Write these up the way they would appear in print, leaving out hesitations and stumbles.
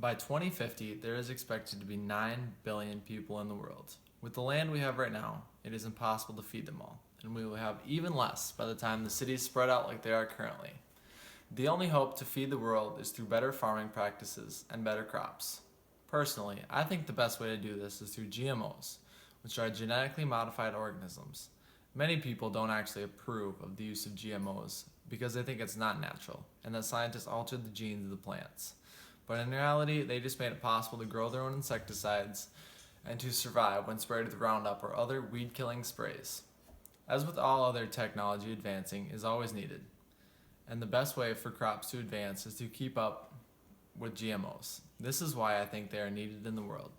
By 2050, there is expected to be 9 billion people in the world. With the land we have right now, it is impossible to feed them all, and we will have even less by the time the cities spread out like they are currently. The only hope to feed the world is through better farming practices and better crops. Personally, I think the best way to do this is through GMOs, which are genetically modified organisms. Many people don't actually approve of the use of GMOs because they think it's not natural and that scientists altered the genes of the plants. But in reality, they just made it possible to grow their own insecticides and to survive when sprayed with Roundup or other weed-killing sprays. As with all other technology, advancing is always needed, and the best way for crops to advance is to keep up with GMOs. This is why I think they are needed in the world.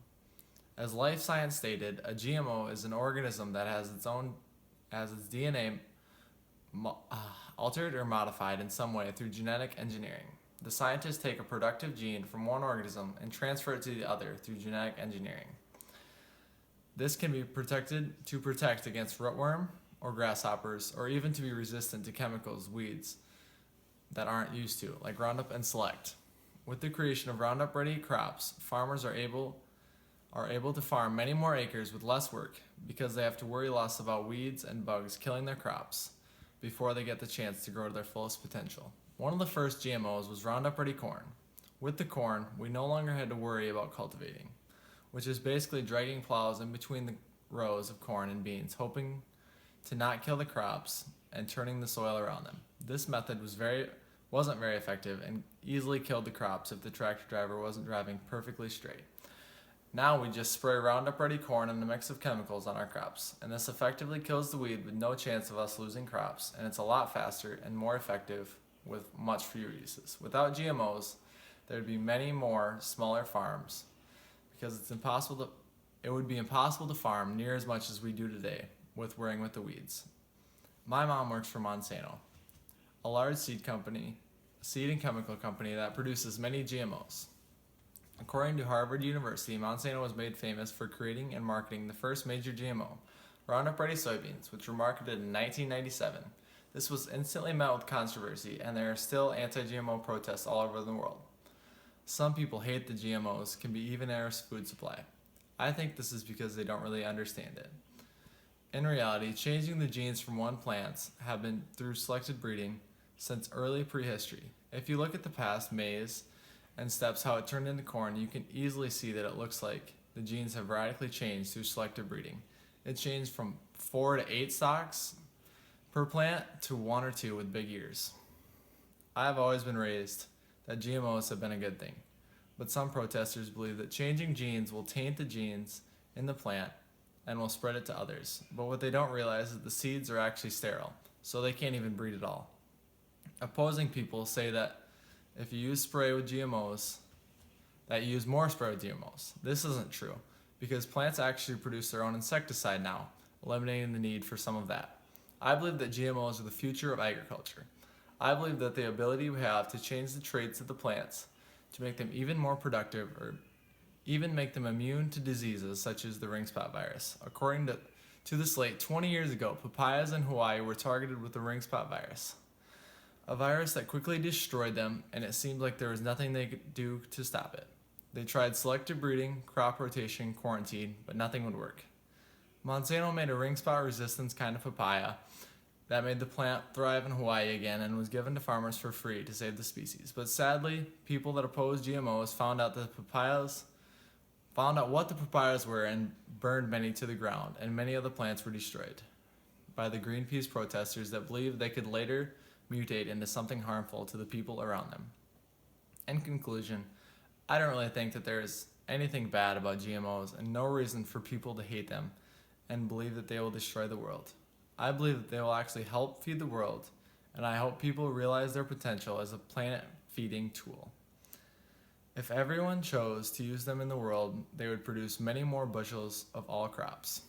As Life Science stated, a GMO is an organism that has its DNA altered or modified in some way through genetic engineering. The scientists take a productive gene from one organism and transfer it to the other through genetic engineering. This can be to protect against rootworm or grasshoppers, or even to be resistant to chemicals weeds that aren't used to, like Roundup and Select. With the creation of Roundup-ready crops, farmers are able to farm many more acres with less work because they have to worry less about weeds and bugs killing their crops before they get the chance to grow to their fullest potential. One of the first GMOs was Roundup-ready corn. With the corn, we no longer had to worry about cultivating, which is basically dragging plows in between the rows of corn and beans, hoping to not kill the crops and turning the soil around them. This method wasn't very effective and easily killed the crops if the tractor driver wasn't driving perfectly straight. Now we just spray Roundup-ready corn and a mix of chemicals on our crops, and this effectively kills the weed with no chance of us losing crops, and it's a lot faster and more effective with much fewer uses. Without GMOs, there would be many more smaller farms because it would be impossible to farm near as much as we do today with worrying with the weeds. My mom works for Monsanto, a large seed and chemical company that produces many GMOs. According to Harvard University, Monsanto was made famous for creating and marketing the first major GMO, Roundup-ready soybeans, which were marketed in 1997. This was instantly met with controversy, and there are still anti-GMO protests all over the world. Some people hate the GMOs can be even in our food supply. I think this is because they don't really understand it. In reality, changing the genes from one plant have been through selected breeding since early prehistory. If you look at the past maize and steppes how it turned into corn, you can easily see that it looks like the genes have radically changed through selective breeding. It changed from 4 to 8 stalks per plant to 1 or 2 with big ears. I have always been raised that GMOs have been a good thing, but some protesters believe that changing genes will taint the genes in the plant and will spread it to others. But what they don't realize is the seeds are actually sterile, so they can't even breed at all. Opposing people say that if you use spray with GMOs, that you use more spray with GMOs. This isn't true, because plants actually produce their own insecticide now, eliminating the need for some of that. I believe that GMOs are the future of agriculture. I believe that the ability we have to change the traits of the plants to make them even more productive or even make them immune to diseases such as the ring spot virus. According to the Slate, 20 years ago, papayas in Hawaii were targeted with the ring spot virus, a virus that quickly destroyed them, and it seemed like there was nothing they could do to stop it. They tried selective breeding, crop rotation, quarantine, but nothing would work. Monsanto made a ring spot resistance kind of papaya that made the plant thrive in Hawaii again and was given to farmers for free to save the species. But sadly, people that opposed GMOs found out what the papayas were and burned many to the ground, and many of the plants were destroyed by the Greenpeace protesters that believed they could later mutate into something harmful to the people around them. In conclusion, I don't really think that there is anything bad about GMOs and no reason for people to hate them and believe that they will destroy the world. I believe that they will actually help feed the world, and I hope people realize their potential as a planet-feeding tool. If everyone chose to use them in the world, they would produce many more bushels of all crops.